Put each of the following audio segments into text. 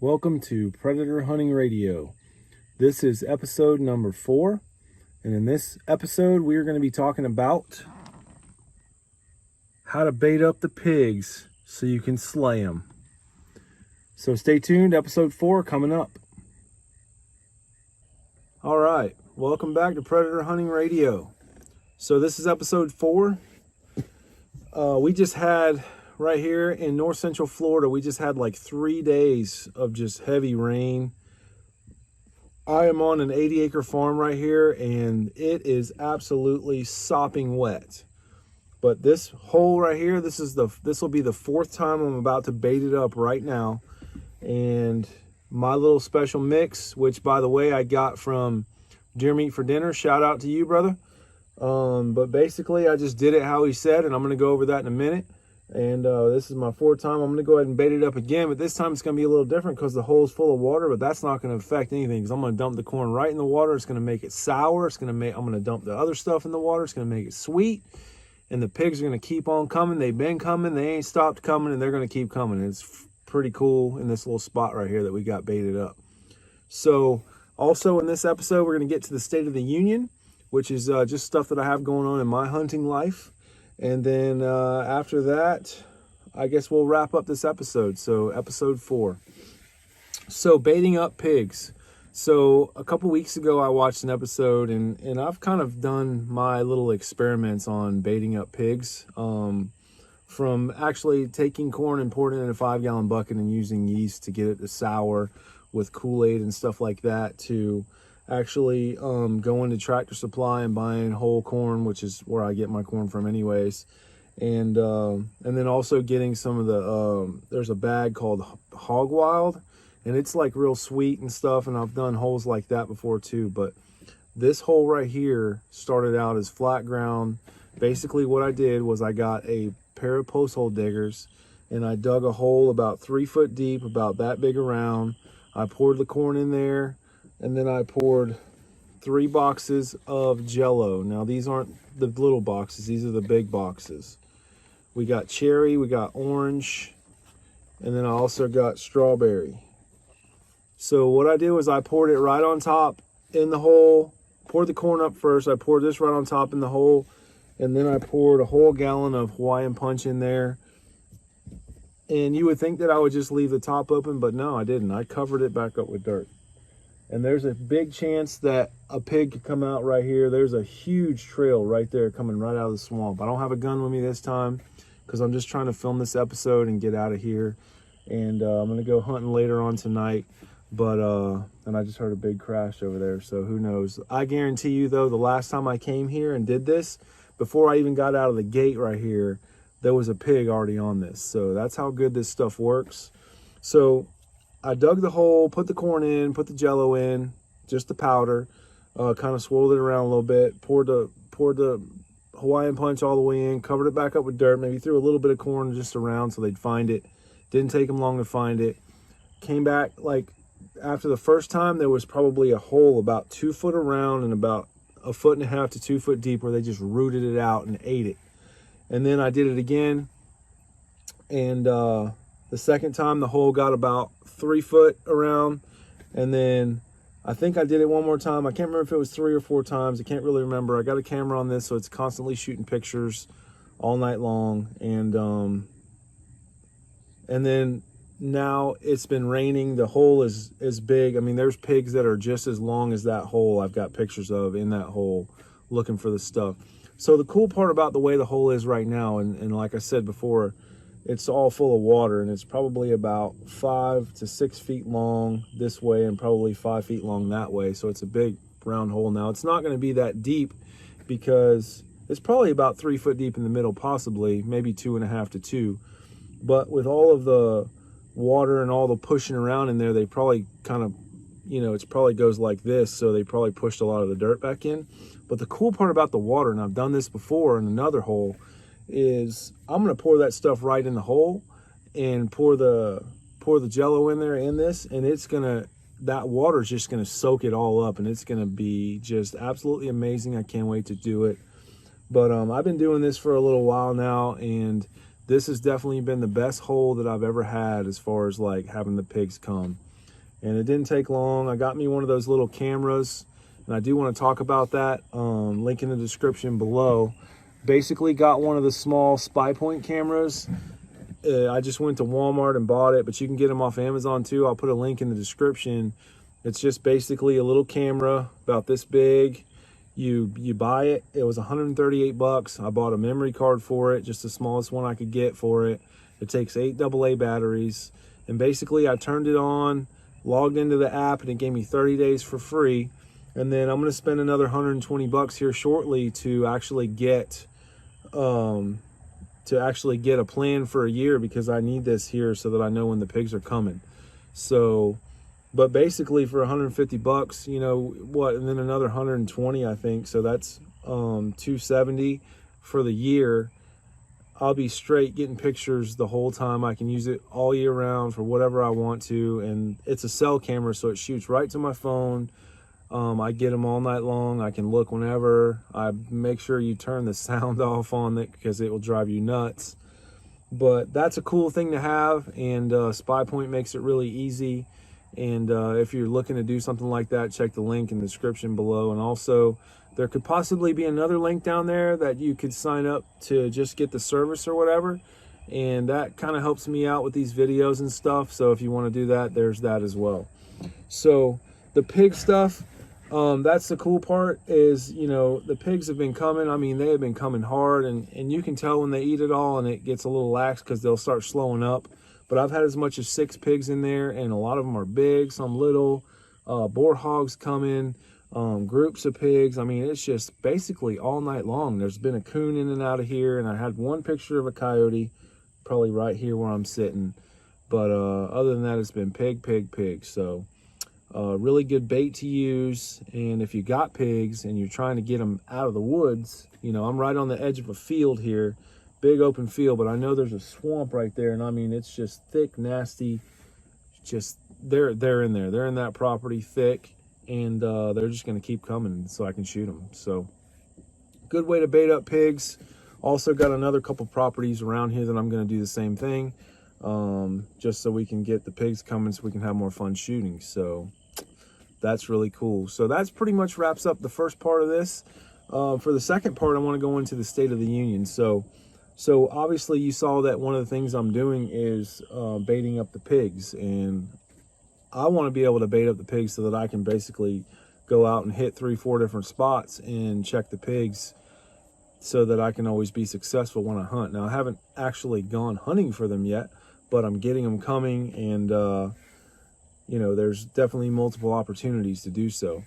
Welcome to Predator Hunting Radio. This is episode number 4, and in this episode we are going to be talking about how to bait up the pigs so you can slay them. So stay tuned, episode 4 coming up. All right, welcome back to Predator Hunting Radio. So this is episode 4. We just had, right here in north central Florida, we just had like 3 days of just heavy rain. I am on an 80-acre farm right here, and it is absolutely sopping wet. But this hole right here, this will be the 4th time I'm about to bait it up right now. And my little special mix, which by the way I got from Deer Meat for Dinner, shout out to you, brother. But basically I just did it how he said, and I'm going to go over that in a minute. And this is my 4th time. I'm going to go ahead and bait it up again, but this time it's going to be a little different because the hole's full of water, but that's not going to affect anything because I'm going to dump the corn right in the water. It's going to make it sour. I'm going to dump the other stuff in the water. It's going to make it sweet, and the pigs are going to keep on coming. They've been coming. They ain't stopped coming, and they're going to keep coming. And it's pretty cool in this little spot right here that we got baited up. So also in this episode, we're going to get to the State of the Union, which is just stuff that I have going on in my hunting life. And then after that, I guess we'll wrap up this episode. So episode 4. So baiting up pigs. So a couple weeks ago, I watched an episode, and I've kind of done my little experiments on baiting up pigs. From actually taking corn and pouring it in a 5-gallon bucket and using yeast to get it to sour with Kool-Aid and stuff like that, to actually going to Tractor Supply and buying whole corn, which is where I get my corn from anyways, and then also getting some of the there's a bag called Hog Wild, and it's like real sweet and stuff, and I've done holes like that before too. But this hole right here started out as flat ground. Basically what I did was I got a pair of post hole diggers, and I dug a hole about 3 foot deep, about that big around. I poured the corn in there, and then I poured 3 boxes of Jello. Now these aren't the little boxes, these are the big boxes. We got cherry, we got orange, and then I also got strawberry. So what I did was I poured it right on top in the hole, poured the corn up first, I poured this right on top in the hole, and then I poured a whole gallon of Hawaiian Punch in there. And you would think that I would just leave the top open, but no, I didn't. I covered it back up with dirt. And there's a big chance that a pig could come out right here. There's a huge trail right there coming right out of the swamp. I don't have a gun with me this time because I'm just trying to film this episode and get out of here. And I'm going to go hunting later on tonight. But, and I just heard a big crash over there, so who knows. I guarantee you, though, the last time I came here and did this, before I even got out of the gate right here, there was a pig already on this. So that's how good this stuff works. So I dug the hole, put the corn in, put the Jello in, just the powder, kind of swirled it around a little bit, poured the Hawaiian Punch all the way in, covered it back up with dirt, maybe threw a little bit of corn just around so they'd find it. Didn't take them long to find it. Came back, like after the first time, there was probably a hole about 2 foot around and about 1.5 feet to 2 foot deep where they just rooted it out and ate it. And then I did it again, and the second time the hole got about 3 foot around, and then I think I did it one more time. I can't remember if it was 3 or 4 times. I can't really remember. I got a camera on this, so it's constantly shooting pictures all night long. And then now it's been raining. The hole is big. I mean, there's pigs that are just as long as that hole I've got pictures of in that hole looking for the stuff. So the cool part about the way the hole is right now, and like I said before, it's all full of water, and it's probably about 5 to 6 feet long this way and probably 5 feet long that way. So it's a big round hole. Now it's not going to be that deep because it's probably about 3 foot deep in the middle, possibly maybe 2.5 to 2. But with all of the water and all the pushing around in there, they probably kind of, you know, it probably goes like this. So they probably pushed a lot of the dirt back in. But the cool part about the water, and I've done this before in another hole, is I'm going to pour that stuff right in the hole and pour the Jello in there in this, and it's going to, that water is just going to soak it all up, and it's going to be just absolutely amazing. I can't wait to do it. But I've been doing this for a little while now, and this has definitely been the best hole that I've ever had as far as like having the pigs come. and it didn't take long. I got me one of those little cameras, and I do want to talk about that. Link in the description below. Basically got one of the small Spypoint cameras. I just went to Walmart and bought it, but you can get them off Amazon too. I'll put a link in the description. It's just basically a little camera about this big. You buy it. It was 138 bucks. I bought a memory card for it, just the smallest one I could get for it. It takes 8 AA batteries. And basically I turned it on, logged into the app, and it gave me 30 days for free. And then I'm going to spend another 120 bucks here shortly to actually get a plan for a year, because I need this here so that I know when the pigs are coming. So, but basically for 150 bucks, you know what, and then another 120, I think. So that's 270 for the year. I'll be straight getting pictures the whole time. I can use it all year round for whatever I want to. And it's a cell camera, so it shoots right to my phone. I get them all night long. I can look whenever. I make sure you turn the sound off on it because it will drive you nuts. But that's a cool thing to have, and Spypoint makes it really easy. And if you're looking to do something like that, check the link in the description below. And also, there could possibly be another link down there that you could sign up to just get the service or whatever. And that kind of helps me out with these videos and stuff. So if you want to do that, there's that as well. So the pig stuff, that's the cool part is, you know, the pigs have been coming. I mean, they have been coming hard, and you can tell when they eat it all and it gets a little lax because they'll start slowing up. But I've had as much as 6 pigs in there, and a lot of them are big, some little, boar hogs coming, groups of pigs. I mean, it's just basically all night long. There's been a coon in and out of here, and I had one picture of a coyote, probably right here where I'm sitting. But other than that, it's been pig, pig, pig. So really good bait to use. And if you got pigs and you're trying to get them out of the woods, you know, I'm right on the edge of a field here, big open field, but I know there's a swamp right there, and I mean, it's just thick, nasty. Just they're in there. They're in that property thick, and they're just going to keep coming so I can shoot them. So good way to bait up pigs. Also got another couple properties around here that I'm going to do the same thing, just so we can get the pigs coming so we can have more fun shooting. So that's really cool. So that's pretty much wraps up the first part of this. For the second part, I want to go into the State of the Union. So obviously you saw that one of the things I'm doing is baiting up the pigs, and I want to be able to bait up the pigs so that I can basically go out and hit 3-4 different spots and check the pigs so that I can always be successful when I hunt. Now, I haven't actually gone hunting for them yet, but I'm getting them coming, and you know, there's definitely multiple opportunities to do so.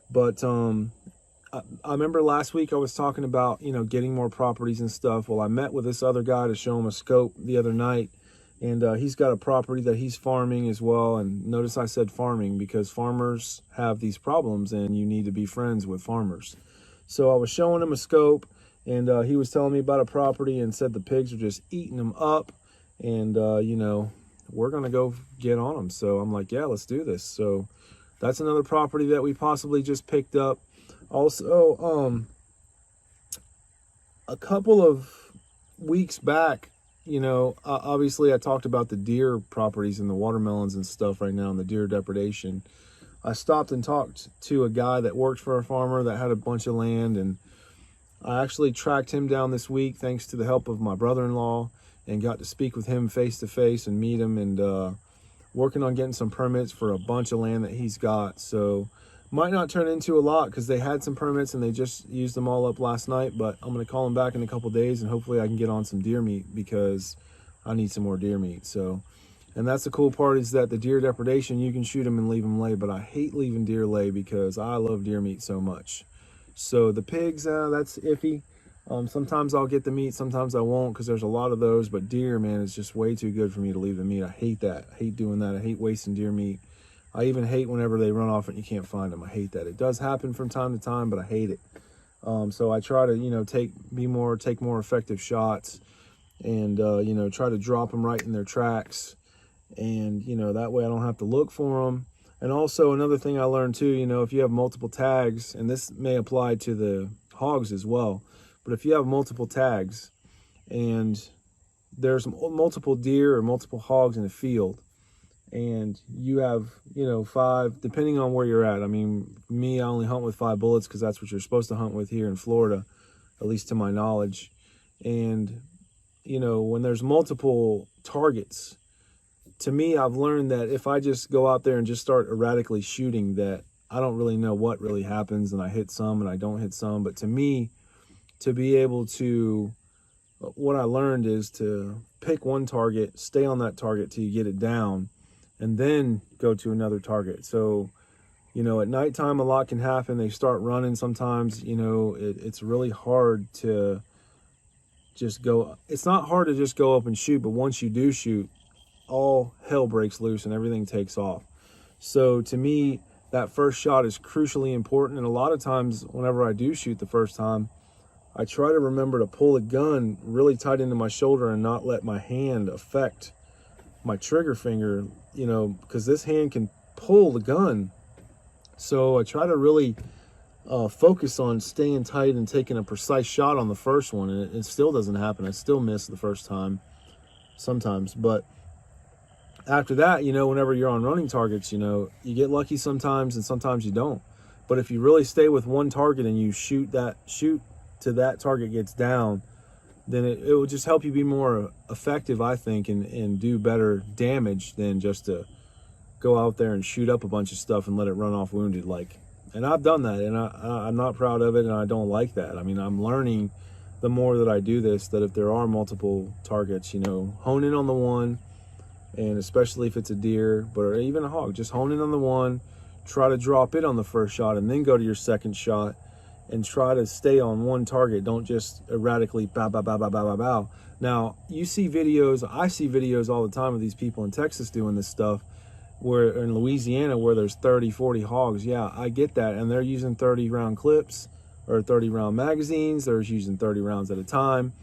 But I remember last week I was talking about, you know, getting more properties and stuff. Well, I met with this other guy to show him a scope the other night, and he's got a property that he's farming as well. And notice I said farming because farmers have these problems, and you need to be friends with farmers. So I was showing him a scope, and he was telling me about a property and said the pigs are just eating them up, and you know, we're gonna go get on them. So I'm like, yeah, let's do this. So that's another property that we possibly just picked up. Also, a couple of weeks back, you know, obviously I talked about the deer properties and the watermelons and stuff right now and the deer depredation. I stopped and talked to a guy that worked for a farmer that had a bunch of land, and I actually tracked him down this week thanks to the help of my brother-in-law, and got to speak with him face to face and meet him, and working on getting some permits for a bunch of land that he's got. So might not turn into a lot because they had some permits and they just used them all up last night, but I'm going to call him back in a couple days, and hopefully I can get on some deer meat because I need some more deer meat. So, and that's the cool part is that the deer depredation, you can shoot them and leave them lay, but I hate leaving deer lay because I love deer meat so much. So the pigs, that's iffy. Sometimes I'll get the meat, sometimes I won't because there's a lot of those, but deer, man, it's just way too good for me to leave the meat. I hate that. I hate doing that. I hate wasting deer meat. I even hate whenever they run off and you can't find them. I hate that. It does happen from time to time, but I hate it. So I try to, you know, take more effective shots, and, you know, try to drop them right in their tracks. And, you know, that way I don't have to look for them. And also another thing I learned too, you know, if you have multiple tags, and this may apply to the hogs as well, but if you have multiple tags and there's multiple deer or multiple hogs in the field, and you have, 5, depending on where you're at. I mean, me, I only hunt with 5 bullets because that's what you're supposed to hunt with here in Florida, at least to my knowledge. And, when there's multiple targets, to me, I've learned that if I just go out there and just start erratically shooting, that I don't really know what really happens, and I hit some and I don't hit some. But to me, to be able to, what I learned is to pick one target, stay on that target till you get it down, and then go to another target. So, at nighttime, a lot can happen. They start running sometimes. It's really hard to just go. It's not hard to just go up and shoot, but once you do shoot, all hell breaks loose and everything takes off. So to me, that first shot is crucially important. And a lot of times, whenever I do shoot the first time, I try to remember to pull the gun really tight into my shoulder and not let my hand affect my trigger finger, because this hand can pull the gun. So I try to really focus on staying tight and taking a precise shot on the first one. And it still doesn't happen. I still miss the first time sometimes. But after that, whenever you're on running targets, you get lucky sometimes and sometimes you don't. But if you really stay with one target and you shoot to that target gets down, then it will just help you be more effective, I think, and do better damage than just to go out there and shoot up a bunch of stuff and let it run off wounded. And I've done that, and I'm not proud of it, and I don't like that. I mean, I'm learning the more that I do this, that if there are multiple targets, hone in on the one, and especially if it's a deer, or even a hog, just hone in on the one, try to drop it on the first shot, and then go to your second shot, and try to stay on one target. Don't just erratically bow, bow, bow, bow, bow, bow, bow. Now, I see videos all the time of these people in Texas doing this stuff, where in Louisiana, where there's 30, 40 hogs. Yeah, I get that. And they're using 30-round clips or 30-round magazines. They're using 30 rounds at a time.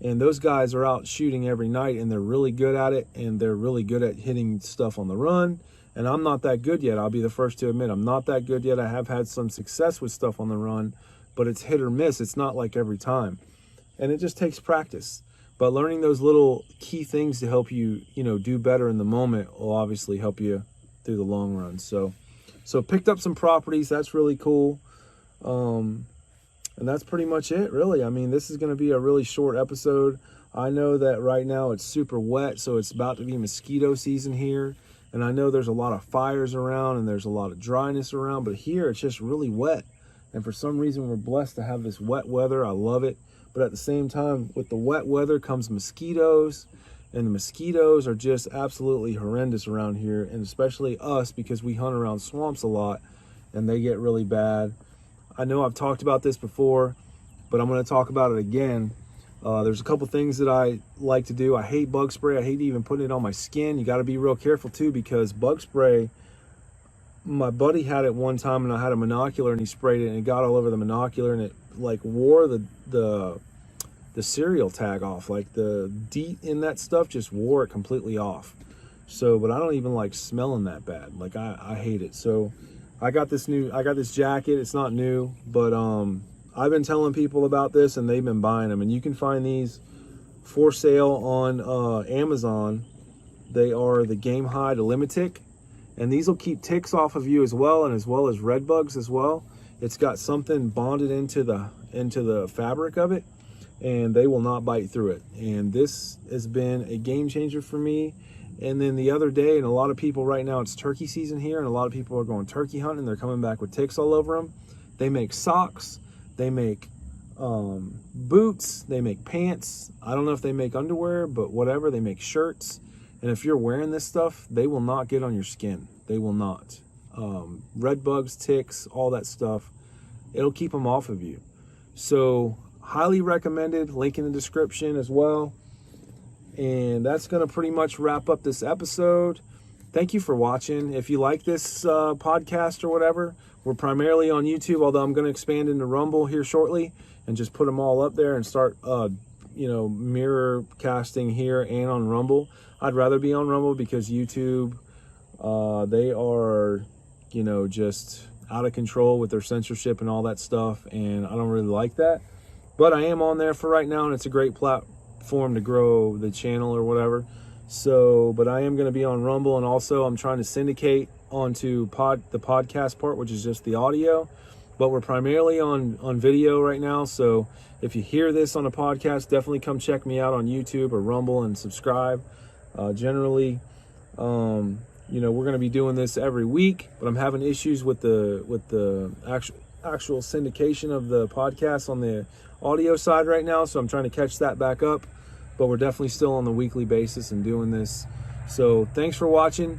And those guys are out shooting every night, and they're really good at it, and they're really good at hitting stuff on the run. And I'm not that good yet. I'll be the first to admit I'm not that good yet. I have had some success with stuff on the run, but it's hit or miss. It's not like every time. And it just takes practice. But learning those little key things to help you, do better in the moment will obviously help you through the long run. So picked up some properties. That's really cool. And that's pretty much it, really. I mean, this is going to be a really short episode. I know that right now it's super wet, so it's about to be mosquito season here. And I know there's a lot of fires around and there's a lot of dryness around, but here it's just really wet. And for some reason, we're blessed to have this wet weather. I love it. But at the same time, with the wet weather comes mosquitoes. And the mosquitoes are just absolutely horrendous around here. And especially us, because we hunt around swamps a lot. And they get really bad. I know I've talked about this before, but I'm going to talk about it again. There's a couple things that I like to do. I hate bug spray. I hate even putting it on my skin. You got to be real careful too, because bug spray, my buddy had it one time, and I had a monocular, and he sprayed it, and it got all over the monocular, and it wore the cereal tag off. The DEET in that stuff just wore it completely off. So, but I don't even like smelling that bad. I hate it. So I got this jacket. It's not new, but I've been telling people about this, and they've been buying them. And you can find these for sale on Amazon. They are the Gamehide Elimitick, and these will keep ticks off of you as well, and as well as red bugs as well. It's got something bonded into the fabric of it, and they will not bite through it. And this has been a game changer for me. And then the other day, and a lot of people right now, it's turkey season here, and a lot of people are going turkey hunting. They're coming back with ticks all over them. They make socks. They make boots. They make pants. I don't know if they make underwear, but whatever. They make shirts. And if you're wearing this stuff, they will not get on your skin. They will not. Red bugs, ticks, all that stuff, it'll keep them off of you. So highly recommended. Link in the description as well. And that's going to pretty much wrap up this episode. Thank you for watching. If you like this podcast or whatever, we're primarily on YouTube, although I'm going to expand into Rumble here shortly and just put them all up there and start, mirror casting here and on Rumble. I'd rather be on Rumble because YouTube, they are, just out of control with their censorship and all that stuff, and I don't really like that. But I am on there for right now, and it's a great platform to grow the channel or whatever. So, but I am going to be on Rumble, and also I'm trying to syndicate onto the podcast part, which is just the audio. But we're primarily on video right now. So if you hear this on a podcast, definitely come check me out on YouTube or Rumble and subscribe. Generally, you know, we're going to be doing this every week, but I'm having issues with the actual syndication of the podcast on the audio side right now. So I'm trying to catch that back up, but we're definitely still on the weekly basis and doing this. So thanks for watching.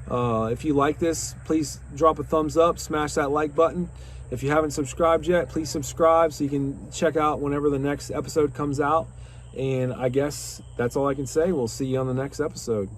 If you like this, please drop a thumbs up, smash that like button. If you haven't subscribed yet, please subscribe so you can check out whenever the next episode comes out. And I guess that's all I can say. We'll see you on the next episode.